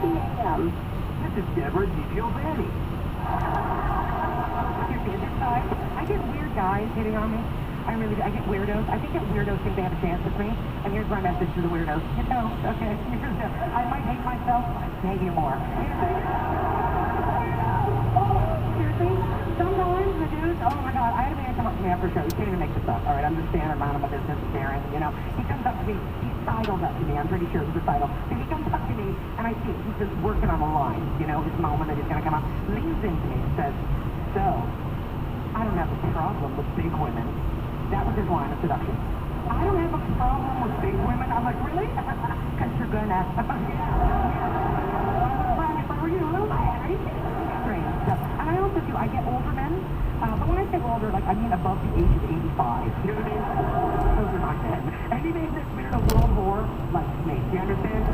p.m. This is Deborah DiGiovanni. Excuse me, this side, I get weird guys hitting on me. I really do. I get weirdos. I think that weirdos think they have a chance with me. And here's my message to the weirdos. You know, okay, I might hate myself, maybe more. Seriously? Sometimes the dudes, oh my God, I had a man come up to me after a show. He can't even make this up. All right, I'm just standing around my business staring, you know. He comes up to me. He sidles up to me. I'm pretty sure he's a sidle. And he comes up to me, and I see he's just working on a line, you know, his moment that he's going to come up. Leans into me and says, so, I don't have a problem with big women. That was his line of seduction. I don't have a problem with big women. I'm like, really? Because you're gonna. If I were you, a little mad. Strange stuff. And I also do, I get older men. But when I say older, like, I mean above the age of 85. You know what I mean? Those are not men. Any man that's been in a world war, like me. You understand?